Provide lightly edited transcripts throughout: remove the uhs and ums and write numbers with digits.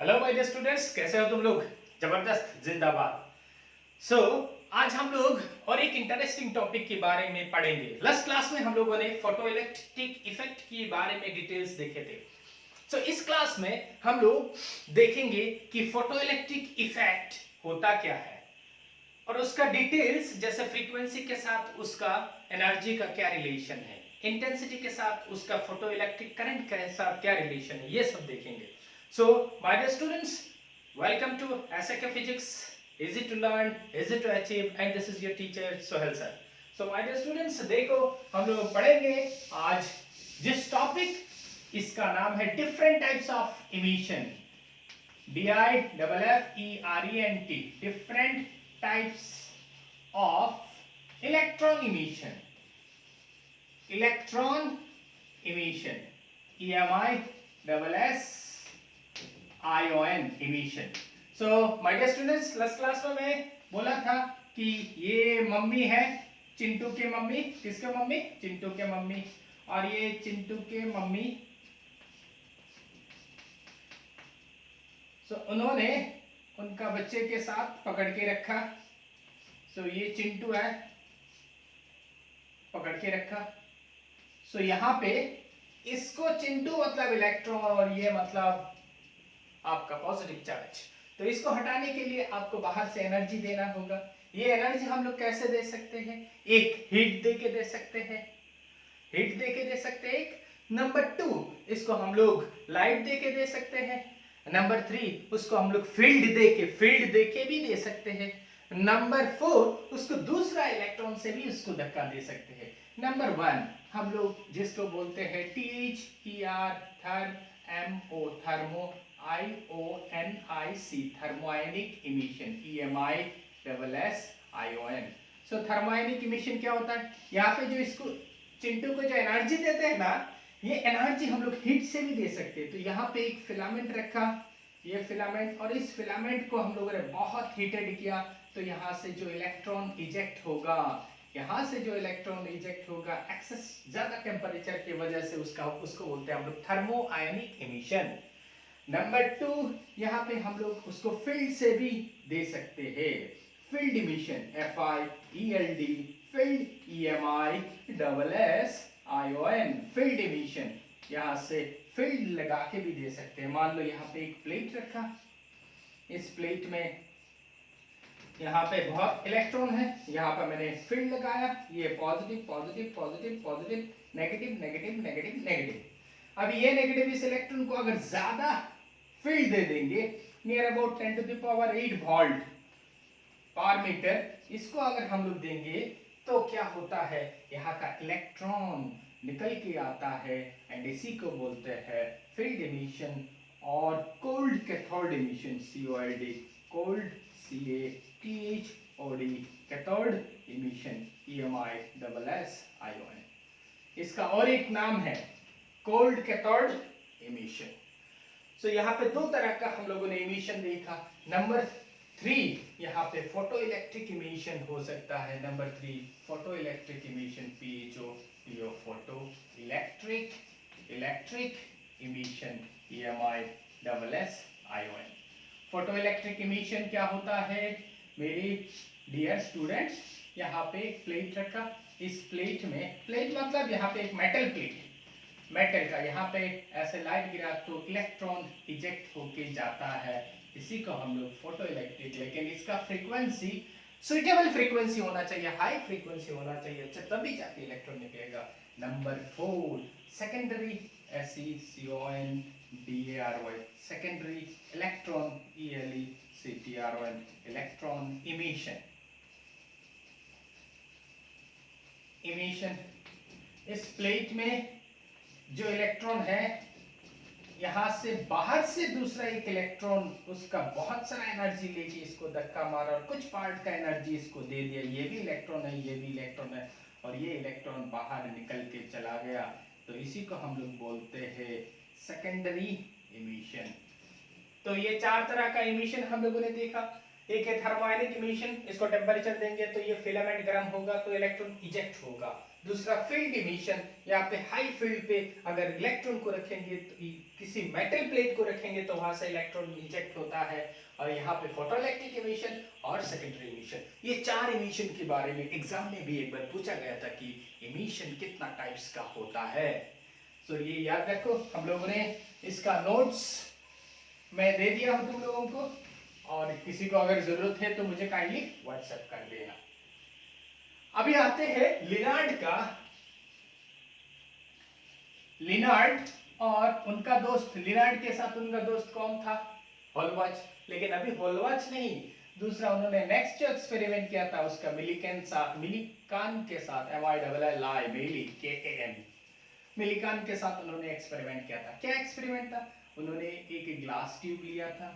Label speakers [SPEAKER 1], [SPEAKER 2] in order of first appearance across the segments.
[SPEAKER 1] Hello my dear students, कैसे हो तुम लोग? जबरदस्त, जिंदाबाद। सो आज हम लोग और एक इंटरेस्टिंग टॉपिक के बारे में पढ़ेंगे। लास्ट क्लास में हम लोगों ने फोटोइलेक्ट्रिक इफेक्ट के बारे में डिटेल्स देखे थे। सो इस क्लास में हम लोग देखेंगे कि फोटोइलेक्ट्रिक इफेक्ट होता क्या है और उसका डिटेल्स, जैसे फ्रीक्वेंसी के साथ उसका एनर्जी का क्या रिलेशन है, इंटेंसिटी के साथ उसका फोटोइलेक्ट्रिक करंट के साथ क्या रिलेशन है, ये सब देखेंगे। So my dear students, welcome to SAK physics, easy to learn, easy to achieve, and this is your teacher Sohail sir. So my dear students, देखो हम लोग पढ़ेंगे आज जिस टॉपिक, इसका नाम है different types of emission. DIFFERENT, different types of electron emission. Electron emission. EMISSION emission. So my dear students, last class में मैं बोला था कि ये मम्मी है, चिंटू के मम्मी। किसके मम्मी? चिंटू के मम्मी। और ये चिंटू के मम्मी। उन्होंने उनका बच्चे के साथ पकड़ के रखा। ये चिंटू है, पकड़ के रखा। यहाँ पे इसको चिंटू मतलब इलेक्ट्रॉन और ये मतलब आपका पॉजिटिव चार्ज। तो इसको हटाने के लिए आपको बाहर से एनर्जी देना होगा। ये एनर्जी हम लोग कैसे दे सकते हैं? एक हीट दे के दे सकते हैं, हीट दे के दे सकते हैं एक। नंबर 2, इसको हम लोग लाइट दे के दे सकते हैं। नंबर 3, उसको हम लोग फील्ड दे के भी दे सकते हैं। नंबर 4, उसको दूसरा इलेक्ट्रॉन से भी उसको धक्का दे सकते हैं। नंबर 1, हम लोग जिसको बोलते हैं THER, therm, MO thermo, IONIC thermionic emission, EMISSION। Thermionic emission क्या होता है? यहाँ पे जो इसको चिंटू को जो एनर्जी देते हैं ना, ये एनर्जी हम लोग हीट से भी दे सकते हैं। तो यहाँ पे एक फिलामेंट रखा, ये फिलामेंट, और इस फिलामेंट को हम लोगों ने बहुत हीटेड किया। तो यहाँ से जो इलेक्ट्रॉन इजेक्ट होगा, यहाँ से जो इलेक्ट्रॉन इजेक्ट होगा एक्सेस ज्यादा टेम्परेचर की वजह से, उसको बोलते हैं हम लोग थर्मो आयनिक इमिशन। नंबर 2, यहाँ पे हम लोग उसको फील्ड से भी दे सकते हैं, field emission, FIELD, field, EMISSION, field emission. यहाँ से फील्ड लगा के भी दे सकते हैं। मान लो यहाँ पे एक प्लेट रखा, इस प्लेट में यहाँ पे बहुत इलेक्ट्रॉन है, यहाँ पर मैंने फील्ड लगाया, ये positive positive positive positive, negative negative negative negative. अब ये नेगेटिव इस इलेक्ट्रॉन को अगर ज्यादा फील्ड दे देंगे, नियर अबाउट 10⁸ वोल्ट पर मीटर, इसको अगर हम लोग देंगे तो क्या होता है, यहाँ का इलेक्ट्रॉन निकल के आता है, एंड इसी को बोलते हैं फील्ड इमिशन और cold cathode emission, COLD, cold CATHOD, cathode emission, EMISSION। इसका और एक नाम है कोल्ड कैथोड इमिशन। यहाँ पे दो तरह का हम लोगों ने इमिशन देखा। नंबर 3, यहाँ पे फोटो इलेक्ट्रिक इमिशन हो सकता है। Number 3, photo electric emission, PHO, photo electric emission, EMISSION। Photo electric emission क्या होता है मेरे डियर स्टूडेंट्स? यहाँ पे एक प्लेट रखा, इस प्लेट में, प्लेट मतलब यहाँ पे एक मेटल प्लेट, मेटल का, यहाँ पे ऐसे लाइट गिरा तो इलेक्ट्रॉन इजेक्ट होके जाता है, इसी को हम लोग फोटो इलेक्ट्रिक। लेकिन इसका फ्रीक्वेंसी सुइटेबल फ्रीक्वेंसी होना चाहिए, हाई फ्रीक्वेंसी होना चाहिए, अच्छा तभी जाके इलेक्ट्रॉन निकलेगा। Number 4, secondary, SECONDARY, secondary electron, ELECTRON, electron emission. इस प्लेट में जो इलेक्ट्रॉन है, यहां से बाहर से दूसरा एक इलेक्ट्रॉन उसका बहुत सारा एनर्जी लेके इसको धक्का मारा और कुछ पार्ट का एनर्जी इसको दे दिया। ये भी इलेक्ट्रॉन है, ये भी इलेक्ट्रॉन है, और ये इलेक्ट्रॉन बाहर निकल के चला गया। तो इसी को हम लोग बोलते हैं सेकेंडरी इमिशन। तो ये 4 तरह का इमिशन हम लोगों ने देखा। एक है थर्मोआयनिक इमिशन, इसको टेम्परेचर देंगे तो ये फिलामेंट गर्म होगा तो इलेक्ट्रॉन इजेक्ट होगा। दूसरा फील्ड इमिशन, यहाँ पे हाई फील्ड पे अगर इलेक्ट्रॉन को रखेंगे तो किसी मेटल प्लेट को रखेंगे तो वहां से इलेक्ट्रॉन इजेक्ट होता है, और यहाँ पे फोटोइलेक्ट्रिक इमिशन और सेकेंडरी इमिशन, ये 4 इमिशन के बारे में एग्जाम में भी एक बार पूछा गया था कि इमिशन कितना टाइप्स का होता है। तो ये याद रखो, हम लोगों ने इसका नोट्स मैं दे दिया हूं तुम लोगों को, और किसी को अगर जरूरत है तो मुझे काइंडली व्हाट्सएप कर देना। अभी आते हैं लिनार्ड और उनका दोस्त, लिनार्ड के साथ उनका दोस्त कौन था? हॉलवाच। लेकिन अभी हॉलवाच नहीं, दूसरा उन्होंने नेक्स्ट जो एक्सपेरिमेंट किया था उसका मिलिकान के साथ, MILLI मिलिकान, मिलिकान के साथ उन्होंने एक्सपेरिमेंट किया था। क्या एक्सपेरिमेंट था? उन्होंने एक ग्लास ट्यूब लिया था,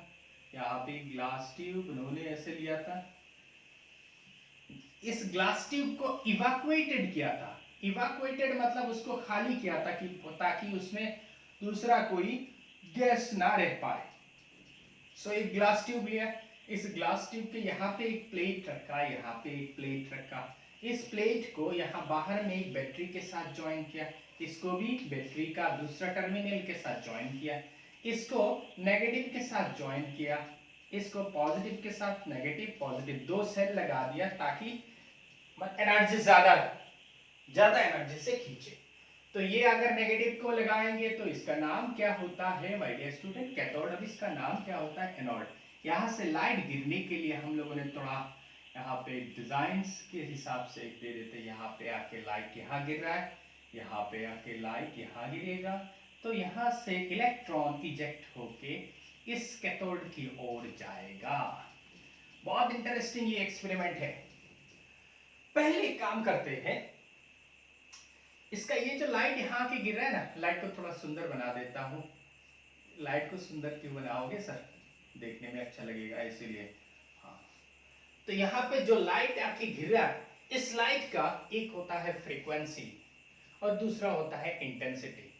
[SPEAKER 1] यहाँ पे ग्लास ट्यूब उन्होंने ऐसे लिया था, इस ग्लास ट्यूब को इवैक्यूएटेड किया था। इवैक्यूएटेड मतलब उसको खाली किया था कि ताकि उसमें दूसरा कोई गैस ना रह पाए। सो एक ग्लास ट्यूब लिया, इस ग्लास ट्यूब के यहाँ पे एक प्लेट रखा, यहाँ पे एक प्लेट रखा, इस प्लेट को यहाँ बाहर में एक बैटरी के साथ ज्वाइन किया, इसको भी बैटरी का दूसरा टर्मिनल के साथ ज्वाइन किया, इसको नेगेटिव के साथ ज्वाइन किया, इसको पॉजिटिव के साथ नेगेटिव पॉजिटिव 2 सेल लगा दिया ताकि एनर्जी ज्यादा एनर्जी से खींचे। तो ये अगर नेगेटिव को लगाएंगे तो इसका नाम क्या होता है माय डियर स्टूडेंट? कैथोड। अब इसका नाम क्या होता है? एनोड। यहाँ से लाइट गिरने के लिए हम लोगों ने थोड़ा यहाँ पे डिजाइन्स के हिसाब से दे देते, यहाँ पे आके लाइट यहाँ गिर रहा है, यहाँ पे आके लाइट यहाँ गिरेगा, तो यहाँ से इलेक्ट्रॉन इजेक्ट होके इस कैथोड की ओर जाएगा। बहुत इंटरेस्टिंग ये एक्सपेरिमेंट है। पहले काम करते हैं, इसका ये जो लाइट यहाँ के गिर रहा है ना, लाइट को थोड़ा सुंदर बना देता हूँ। लाइट को सुंदर क्यों बनाओगे सर? देखने में अच्छा लगेगा इसीलिए। हाँ, तो यहाँ पे जो लाइट आके गिर रहा है, इस लाइट का एक होता है फ्रीक्वेंसी और दूसरा होता है इंटेंसिटी।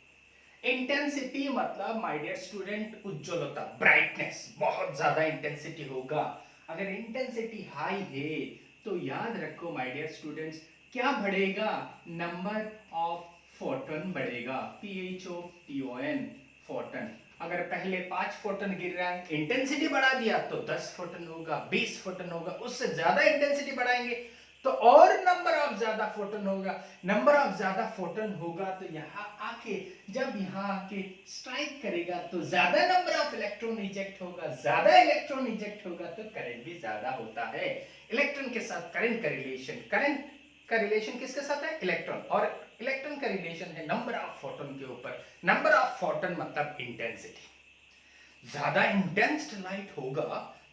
[SPEAKER 1] इंटेंसिटी मतलब माय डियर स्टूडेंट उज्ज्वलता, ब्राइटनेस, बहुत ज्यादा इंटेंसिटी होगा। अगर इंटेंसिटी हाई है तो याद रखो माय डियर स्टूडेंट्स, क्या बढ़ेगा? नंबर ऑफ फोटोन बढ़ेगा, PHOTON फोटोन। अगर पहले 5 फोटोन गिर रहा है, इंटेंसिटी बढ़ा दिया तो 10 फोटोन होगा, 20 फोटोन होगा, उससे ज्यादा इंटेंसिटी बढ़ाएंगे तो और नंबर ऑफ ज्यादा फोटोन होगा। नंबर ऑफ ज्यादा फोटोन होगा तो यहाँ आके, जब यहाँ आके स्ट्राइक करेगा तो ज्यादा नंबर ऑफ इलेक्ट्रॉन इजेक्ट होगा, ज्यादा इलेक्ट्रॉन इजेक्ट होगा तो करंट भी ज्यादा होता है। इलेक्ट्रॉन के साथ करंट का रिलेशन, करंट का रिलेशन किसके साथ है? इलेक्ट्रॉन। और इलेक्ट्रॉन का रिलेशन है नंबर ऑफ फोटोन के ऊपर। नंबर ऑफ फोटोन मतलब इंटेंसिटी। ज्यादा इंटेंस लाइट होगा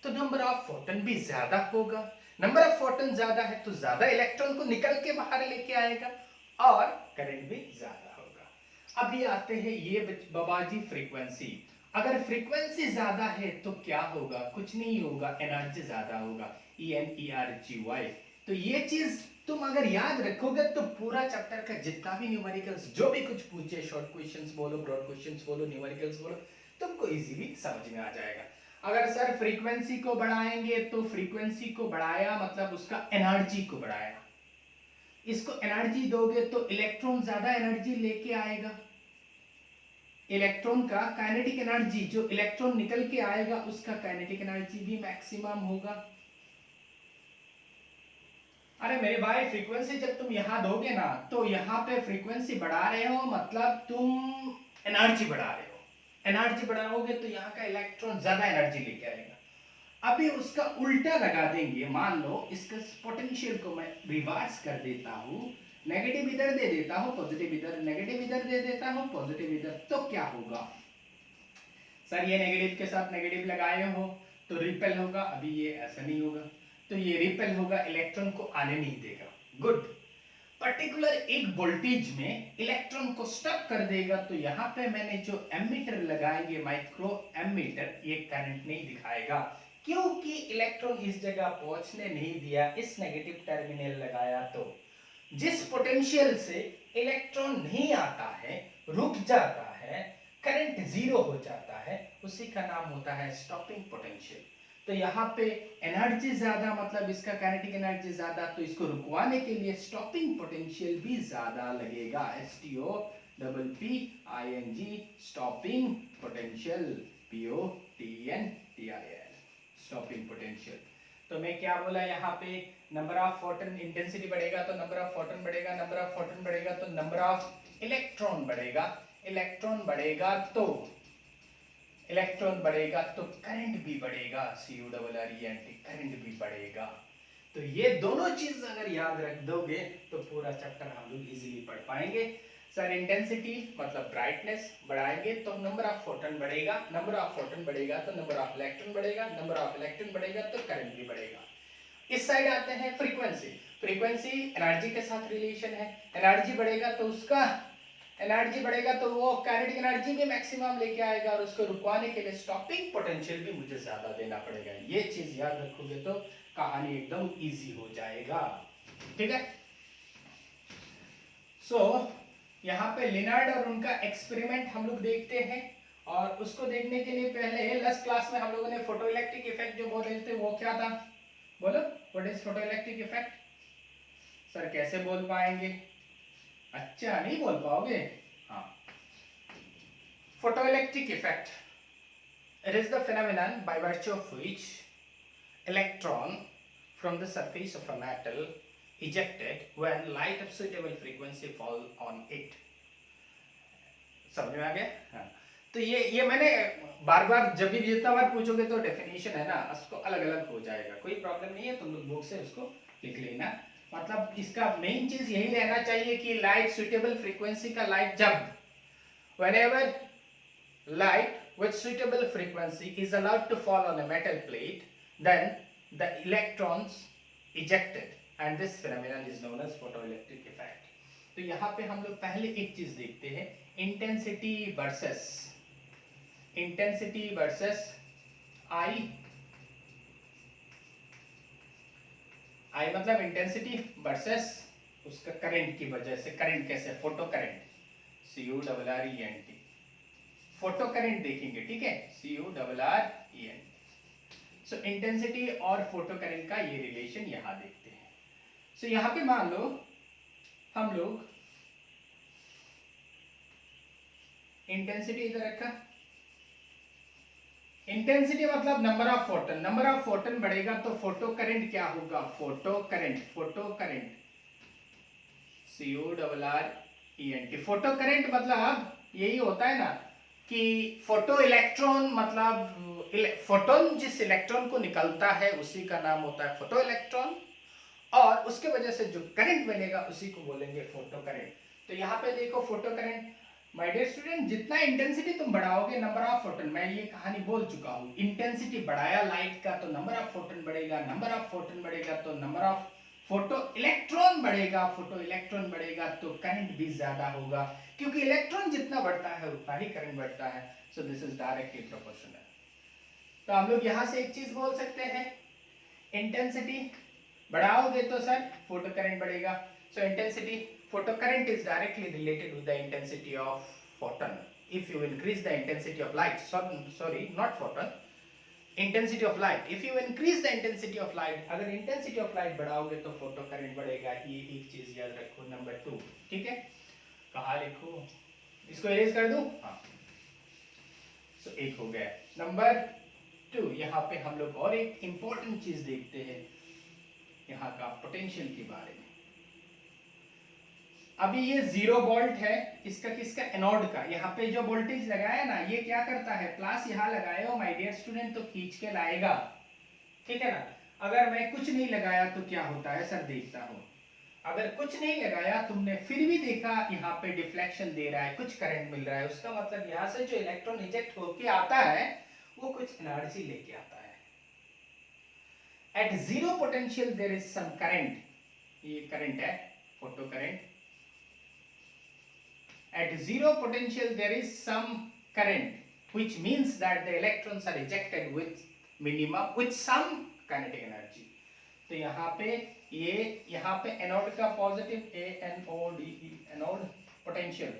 [SPEAKER 1] तो नंबर ऑफ फोटोन भी ज्यादा होगा। नंबर ऑफ फोटोन ज्यादा है तो ज्यादा इलेक्ट्रॉन को निकल के बाहर लेके आएगा और करंट भी ज्यादा होगा। अभी आते हैं ये बाबाजी फ्रीक्वेंसी। अगर फ्रीक्वेंसी ज्यादा है तो क्या होगा? कुछ नहीं होगा, एनर्जी ज्यादा होगा, ENERGY। तो ये चीज तुम अगर याद रखोगे तो पूरा चैप्टर का जितना भी न्यूमेरिकल्स, जो भी कुछ पूछे, शॉर्ट क्वेश्चंस बोलो, ब्रॉड क्वेश्चंस बोलो, न्यूमेरिकल्स बोलो, तुमको इजीली समझ में आ जाएगा। अगर सर फ्रीक्वेंसी को बढ़ाएंगे तो फ्रीक्वेंसी को बढ़ाया मतलब उसका एनर्जी को बढ़ाया, इसको एनर्जी दोगे तो इलेक्ट्रॉन ज्यादा एनर्जी लेके आएगा। इलेक्ट्रॉन का काइनेटिक एनर्जी, जो इलेक्ट्रॉन निकल के आएगा उसका काइनेटिक एनर्जी भी मैक्सिमम होगा। अरे मेरे भाई, फ्रीक्वेंसी जब तुम यहां दोगे ना तो यहां पे फ्रीक्वेंसी बढ़ा रहे हो मतलब तुम एनर्जी बढ़ा रहे हो। एनर्जी बढ़ाओगे तो यहाँ का इलेक्ट्रॉन ज्यादा एनर्जी लेके आएगा। अभी उसका उल्टा लगा देंगे, मान लो इसका पोटेंशियल को मैं रिवर्स कर देता हूँ, नेगेटिव इधर दे देता हूँ, पॉजिटिव इधर, नेगेटिव इधर दे देता हूँ, पॉजिटिव इधर, तो क्या होगा? सर ये नेगेटिव के साथ नेगेटिव लगाए हो तो रिपेल होगा, अभी ये ऐसा नहीं होगा, तो ये रिपेल होगा, इलेक्ट्रॉन को आने नहीं देगा। गुड। पर्टिकुलर एक वोल्टेज में इलेक्ट्रॉन को स्टक कर देगा, तो यहाँ पे मैंने जो एमीटर लगाएंगे, माइक्रो एमीटर, ये करंट नहीं दिखाएगा क्योंकि इलेक्ट्रॉन इस जगह पहुंचने नहीं दिया, इस नेगेटिव टर्मिनल लगाया। तो जिस पोटेंशियल से इलेक्ट्रॉन नहीं आता है, रुक जाता है, करंट जीरो हो जाता है, उसी का नाम होता है स्टॉपिंग पोटेंशियल। तो यहाँ पे एनर्जी ज्यादा मतलब इसका काइनेटिक एनर्जी ज्यादा, तो इसको रुकवाने के लिए स्टॉपिंग पोटेंशियल भी ज्यादा लगेगा, STO double P I N G, stopping potential, POTENTIAL, stopping potential. तो मैं क्या बोला यहाँ पे, नंबर ऑफ फोटन, इंटेंसिटी बढ़ेगा तो नंबर ऑफ फोटन बढ़ेगा, नंबर ऑफ फोटन बढ़ेगा तो नंबर ऑफ इलेक्ट्रॉन बढ़ेगा, इलेक्ट्रॉन बढ़ेगा तो करंट भी बढ़ेगा, CURRENT, करंट भी बढ़ेगा। तो ये दोनों चीज अगर याद रख दोगे तो पूरा चैप्टर हम लोग इजीली पढ़ पाएंगे। सर इंटेंसिटी मतलब ब्राइटनेस बढ़ाएंगे तो नंबर ऑफ फोटन बढ़ेगा, नंबर ऑफ फोटन बढ़ेगा तो नंबर ऑफ इलेक्ट्रॉन बढ़ेगा, नंबर ऑफ इलेक्ट्रॉन बढ़ेगा तो करंट भी बढ़ेगा। इस साइड आते हैं फ्रीक्वेंसी, फ्रीक्वेंसी एनर्जी के साथ रिलेशन है, एनर्जी बढ़ेगा तो उसका एनर्जी बढ़ेगा तो वो काइनेटिक एनर्जी भी मैक्सिमम लेके आएगा और उसको रुकवाने के लिए स्टॉपिंग पोटेंशियल भी मुझे ज्यादा देना पड़ेगा। ये चीज याद रखोगे तो कहानी एकदम इजी हो जाएगा, ठीक है। सो यहाँ पे लिनार्ड और उनका एक्सपेरिमेंट हम लोग देखते हैं, और उसको देखने के लिए पहले लास्ट क्लास में हम लोगों ने फोटोइलेक्ट्रिक इफेक्ट जो बोल रहे थे वो क्या था, बोलो what is photoelectric effect. Sir कैसे बोल पाएंगे, अच्छा नहीं बोल पाओगे, हाँ। Photoelectric effect, it is the phenomenon by virtue of which electron from the surface of a metal ejected when light of suitable frequency fall on it। समझ में आ गया, हाँ। तो ये मैंने बार बार जब भी जितना बार पूछोगे तो डेफिनेशन है ना उसको अलग अलग हो जाएगा, कोई प्रॉब्लम नहीं है, तुम लोग बुक से उसको लिख लेना। मतलब इसका मेन चीज यही रहना चाहिए कि लाइट सुटेबल फ्रीक्वेंसी का लाइट जब whenever light with suitable frequency is allowed to fall on a metal plate, then the electrons ejected, and this phenomenon is known as photoelectric effect। तो यहाँ पे हम लोग पहले एक चीज देखते हैं, इंटेंसिटी वर्सेस I मतलब इंटेंसिटी वर्सेस उसका करंट की वजह से, करंट कैसे, photo current, CURRENT, photo current देखेंगे, ठीक है, CURRENT। सो इंटेंसिटी और फोटो करंट का ये रिलेशन यहां देखते हैं। सो यहां पे मान लो हम लोग इंटेंसिटी इधर रखा, इंटेंसिटी मतलब number of Foton, number of Foton बढ़ेगा तो फोटो करंट क्या होगा, photo current CURRENT। Photo current मतलब यही होता है ना कि फोटो इलेक्ट्रॉन, मतलब फोटोन जिस इलेक्ट्रॉन को निकलता है उसी का नाम होता है फोटो इलेक्ट्रॉन, और उसके वजह से जो करंट बनेगा उसी को बोलेंगे फोटो करंट। तो यहाँ पे देखो photo current, my dear student, जितना इंटेंसिटी तुम बढ़ाओगे नंबर ऑफ फोटन, मैं ये कहानी बोल चुका हूँ, इंटेंसिटी बढ़ाया लाइट का तो नंबर ऑफ फोटन बढ़ेगा, नंबर ऑफ फोटन बढ़ेगा तो नंबर ऑफ फोटो इलेक्ट्रॉन बढ़ेगा, फोटो इलेक्ट्रॉन बढ़ेगा तो करंट भी ज्यादा होगा, क्योंकि इलेक्ट्रॉन जितना बढ़ता है उतना ही करंट बढ़ता है। So this is directly proportional. तो हम लोग यहाँ से एक चीज बोल सकते हैं, इंटेंसिटी बढ़ाओगे तो सर फोटो करंट बढ़ेगा। सो intensity, photo current is directly related with the intensity of photon। If you increase the intensity of light, sorry not photon, intensity of light, if you increase the intensity of light, अगर intensity of light बढ़ाओगे तो photo current बढ़ेगा। ये एक चीज याद रखो। Number 2, ठीक है, कहाँ लिखूं, इसको इरेज कर दूं, हाँ। सो एक हो गया। नंबर 2, यहाँ पे हम लोग और एक इंपॉर्टेंट चीज देखते हैं, यहाँ का पोटेंशियल के बारे में। अभी ये 0 वोल्ट है, इसका किसका, एनोड का। यहाँ पे जो वोल्टेज लगाया ना, ये क्या करता है, प्लस यहाँ लगाए हो माय डियर स्टूडेंट तो खींच के लाएगा, ठीक है ना। अगर मैं कुछ नहीं लगाया तो क्या होता है सर, देखता हूँ, अगर कुछ नहीं लगाया तुमने फिर भी देखा यहाँ पे डिफ्लेक्शन दे रहा है, कुछ करंट मिल रहा है, उसका मतलब यहाँ से जो इलेक्ट्रॉन इजेक्ट होके आता है वो कुछ एनर्जी लेके आता है। At 0 potential there is some current, ये करंट है photo current. At 0 potential there is some current, which means that the electrons are ejected with minimum with some kinetic energy। तो यहाँ पे ये, यहाँ पे एनोड का पॉजिटिव ANODE, एनोड पोटेंशियल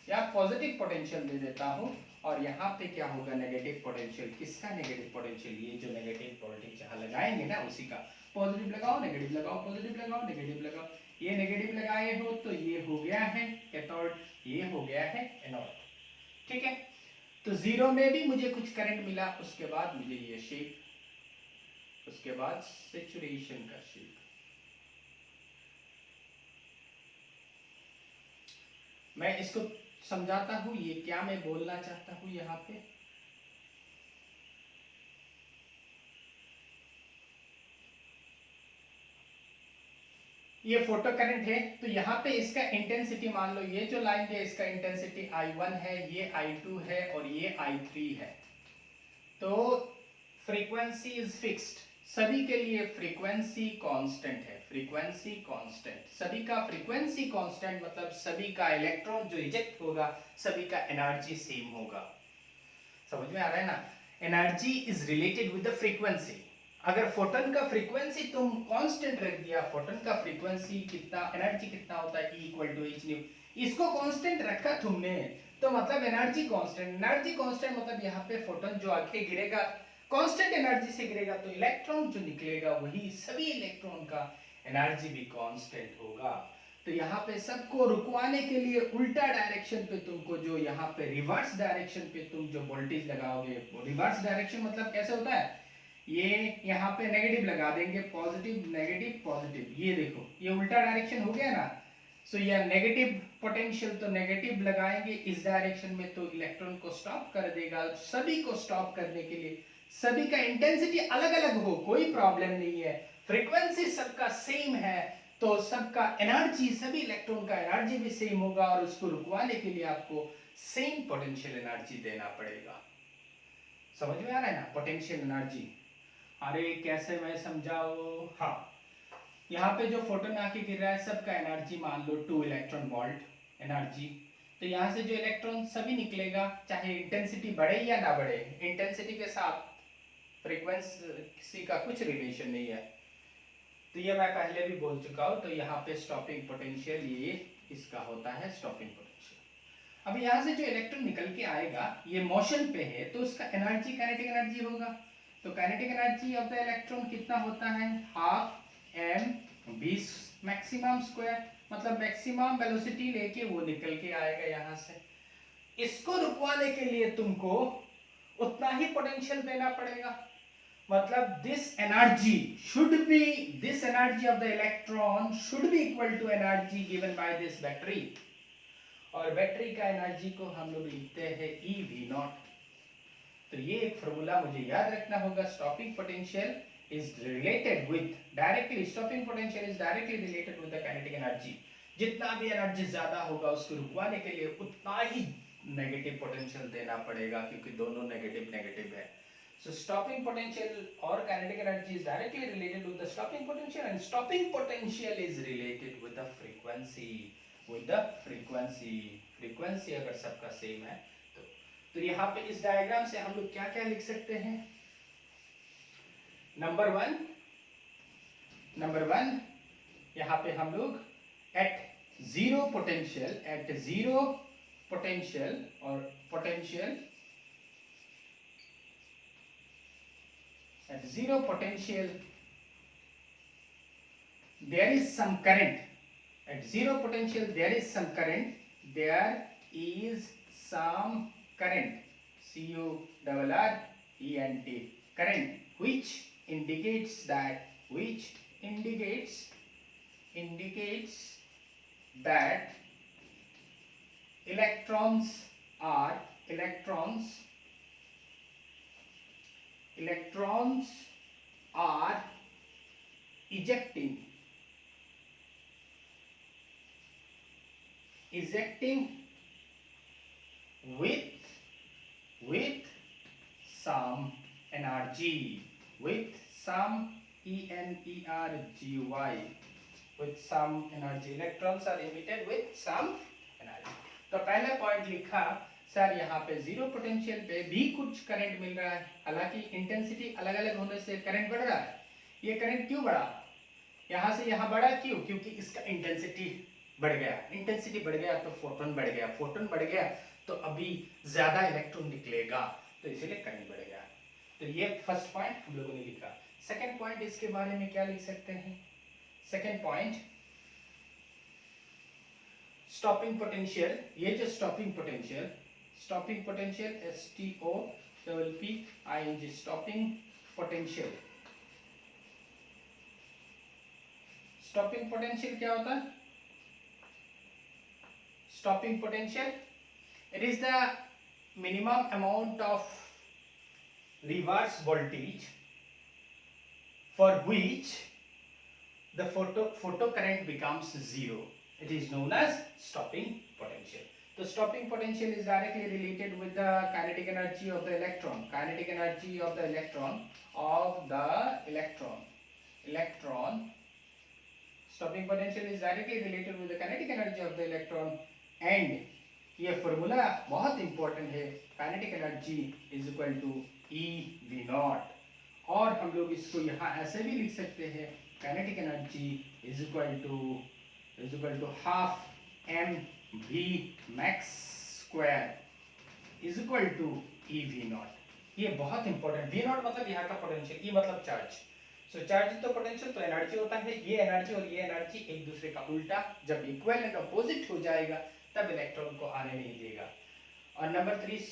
[SPEAKER 1] या पॉजिटिव पोटेंशियल दे देता हूँ, और यहाँ पे क्या होगा, नेगेटिव पोटेंशियल। किसका नेगेटिव पोटेंशियल, ये जो नेगेटिव वोल्टेज यहाँ लगाएंगे ना उसी का। पॉजिटिव लगाओ नेगेटिव लगाओ, पॉजिटिव लगाओ नेगेटिव लगाओ, ये नेगेटिव लगाए हो तो ये हो गया है कैथोड, ये हो गया है एनोड। ठीक है, तो जीरो में भी मुझे कुछ करंट मिला, उसके बाद मुझे ये शेप, उसके बाद सैचुरेशन का शेप। मैं इसको समझाता हूं, ये क्या मैं बोलना चाहता हूं यहां पे। ये फोटो करंट है, तो यहाँ पे इसका इंटेंसिटी मान लो, ये जो लाइन है इसका इंटेंसिटी I1 है, ये I2 है और ये I3 है। तो फ्रीक्वेंसी इज फिक्स्ड, सभी के लिए फ्रीक्वेंसी कांस्टेंट है, फ्रीक्वेंसी कांस्टेंट, सभी का फ्रीक्वेंसी कांस्टेंट मतलब सभी का इलेक्ट्रॉन जो इजेक्ट होगा सभी का एनर्जी सेम होगा। समझ में आ रहा है ना? Energy is related with the frequency. अगर फोटोन का फ्रीक्वेंसी तुम कांस्टेंट रख दिया, फोटोन का फ्रीक्वेंसी कितना, एनर्जी कितना होता है E equal to h nu, इसको कांस्टेंट रखा तुमने तो मतलब एनर्जी कांस्टेंट, एनर्जी कांस्टेंट मतलब यहाँ पे फोटोन जो आगे गिरेगा कांस्टेंट एनर्जी से गिरेगा, तो इलेक्ट्रॉन जो निकलेगा वही सभी इलेक्ट्रॉन का एनर्जी भी कांस्टेंट होगा। तो यहाँ पे सबको रुकवाने के लिए उल्टा डायरेक्शन पे तुमको जो यहाँ पे रिवर्स डायरेक्शन पे तुम जो वोल्टेज लगाओगे, रिवर्स डायरेक्शन मतलब कैसे होता है, ये यहाँ पे नेगेटिव लगा देंगे, पॉजिटिव नेगेटिव पॉजिटिव, ये देखो ये उल्टा डायरेक्शन हो गया ना। सो ये नेगेटिव पोटेंशियल तो नेगेटिव लगाएंगे इस डायरेक्शन में तो इलेक्ट्रॉन को स्टॉप कर देगा। सभी को स्टॉप करने के लिए सभी का इंटेंसिटी अलग अलग हो कोई प्रॉब्लम नहीं है, फ्रीक्वेंसी सबका सेम है तो सबका एनर्जी, सभी इलेक्ट्रॉन का एनर्जी भी सेम होगा और उसको रुकवाने के लिए आपको सेम पोटेंशियल एनर्जी देना पड़ेगा। समझ में आ रहा है ना? Potential energy. अरे कैसे मैं समझाऊं? हाँ, यहाँ पे जो फोटोन आके गिर रहा है सबका एनर्जी मान लो 2 इलेक्ट्रॉन वोल्ट एनर्जी, तो यहाँ से जो इलेक्ट्रॉन सभी निकलेगा चाहे इंटेंसिटी बढ़े या ना बढ़े, इंटेंसिटी के साथ फ्रीक्वेंसी का कुछ रिलेशन नहीं है। तो ये मैं पहले भी बोल चुका हूँ। तो यहाँ पे स्टॉपिंग पोटेंशियल ये इसका होता है स्टॉपिंग पोटेंशियल। अब यहाँ से जो इलेक्ट्रॉन निकल के आएगा ये मोशन पे है तो उसका एनर्जी काइनेटिक एनर्जी होगा। तो kinetic energy of the electron कितना होता है, half m b maximum square, मतलब मैक्सिमम वेलोसिटी लेके वो निकल के आएगा यहाँ से। इसको रुकवाने के लिए तुमको उतना ही पोटेंशियल देना पड़ेगा, मतलब this energy of the electron should be equal to energy given by this battery, और बैटरी का एनर्जी को हम लोग लिखते हैं EV0। तो ये एक फॉर्मूला मुझे याद रखना होगा। Stopping potential is related with directly, stopping potential is directly related with the kinetic energy. जितना भी एनर्जी ज्यादा होगा उसको रुकवाने के लिए उतना ही नेगेटिव पोटेंशियल देना पड़ेगा क्योंकि दोनों नेगेटिव नेगेटिव है। So stopping potential or kinetic energy is directly related with the stopping potential, and stopping potential is related with the frequency. Frequency अगर सबका सेम है तो यहाँ पे इस डायग्राम से हम लोग क्या क्या लिख सकते हैं। नंबर वन यहाँ पे हम लोग at zero potential और potential at zero potential there is some current. At zero potential there is some current. There is some current. CURRENT, current, which indicates that electrons are ejecting with some energy, with some energy, with some energy. Electrons are emitted with some energy. तो पहला point लिखा sir यहाँ पे zero potential पे भी कुछ current मिल रहा है, हालांकि इंटेंसिटी अलग अलग होने से करंट बढ़ रहा है। ये करंट क्यों बढ़ा, यहाँ से यहाँ बढ़ा क्यों, क्योंकि इसका इंटेंसिटी बढ़ गया। इंटेंसिटी बढ़ गया तो फोटोन बढ़ गया, फोटोन बढ़ गया तो अभी ज्यादा इलेक्ट्रॉन निकलेगा तो इसलिए करंट बढ़ गया। तो ये फर्स्ट पॉइंट हम लोगों ने लिखा। सेकंड पॉइंट इसके बारे में क्या लिख सकते हैं। सेकंड पॉइंट स्टॉपिंग पोटेंशियल, ये जो stopping potential STOPPING, stopping potential, stopping potential क्या होता है? Stopping potential, it is the minimum amount of reverse voltage for which the photo current becomes zero. It is known as stopping potential. So stopping potential is directly related with the kinetic energy of the electron. Kinetic energy of the electron stopping potential is directly related with the kinetic energy of the electron, and ये formula बहुत important है, kinetic energy is equal to EV0, और हम लोग इसको यहाँ ऐसे भी लिख सकते हैं, kinetic energy is equal to half mv max square is equal to EV0। ये बहुत इंपॉर्टेंट, V0 मतलब यहाँ का पोटेंशियल, E मतलब चार्ज। सो चार्ज तो पोटेंशियल तो एनर्जी होता है, ये एनर्जी और ये एनर्जी एक दूसरे का उल्टा, जब इक्वल एंड अपोजिट हो जाएगा तब इलेक्ट्रॉन को आने नहीं देगा। और नंबर 3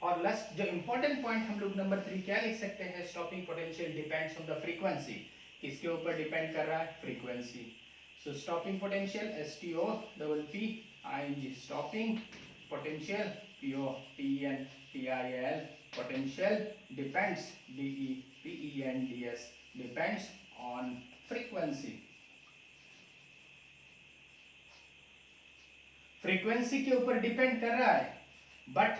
[SPEAKER 1] और लास्ट जो इंपॉर्टेंट पॉइंट हम लोग नंबर 3 क्या लिख सकते हैं? Stopping potential depends on the frequency. किसके ऊपर डिपेंड कर रहा है? Frequency. So stopping potential STOPPING, stopping potential POTENTIAL, potential depends DEPENDS, depends on frequency. Frequency के ऊपर डिपेंड कर रहा है, but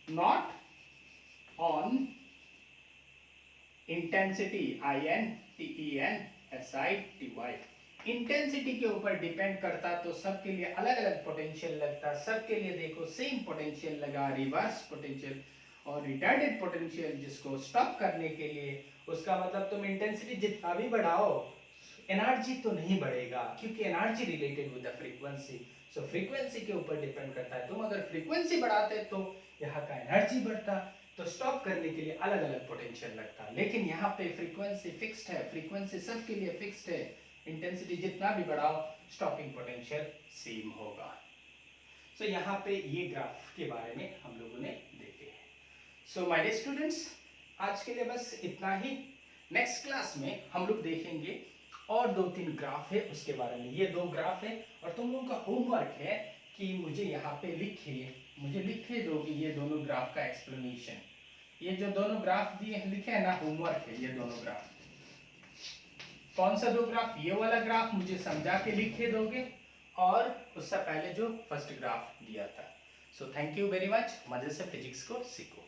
[SPEAKER 1] not on intensity, INTENSITY। Intensity के ऊपर डिपेंड करता तो सबके लिए अलग अलग पोटेंशियल लगता, सबके लिए देखो सेम पोटेंशियल लगा, रिवर्स पोटेंशियल और रिटार्डेड पोटेंशियल, जिसको स्टॉप करने के लिए उसका मतलब तुम इंटेंसिटी जितना भी बढ़ाओ एनर्जी तो नहीं बढ़ेगा, क्योंकि energy related with the frequency. So frequency के ऊपर डिपेंड करता है, तुम अगर फ्रीक्वेंसी बढ़ाते तो यहाँ का एनर्जी बढ़ता, तो स्टॉप करने के लिए अलग अलग पोटेंशियल लगता। लेकिन यहाँ पे फ्रीक्वेंसी फिक्स्ड है, फ्रीक्वेंसी सबके लिए फिक्स्ड है, इंटेंसिटी जितना भी बढ़ाओ स्टॉपिंग पोटेंशियल सेम होगा। सो यहाँ पे ये ग्राफ के बारे में हम लोगों ने देखे हैं। सो माय डियर स्टूडेंट्स, आज के लिए बस इतना ही। नेक्स्ट क्लास में हम लोग देखेंगे और 2-3 ग्राफ है उसके बारे में। ये 2 ग्राफ है और तुम लोगों का होमवर्क है कि मुझे यहाँ पे लिखे दो कि ये दोनों ग्राफ का एक्सप्लेनेशन। ये जो दोनों ग्राफ दिए लिखे है ना, होमवर्क है ये दोनों ग्राफ। कौन सा 2 ग्राफ? ये वाला ग्राफ मुझे समझा के लिखे दोगे और उससे पहले जो फर्स्ट ग्राफ दिया था। So thank you very much, मजे से फिजिक्स को सीखो।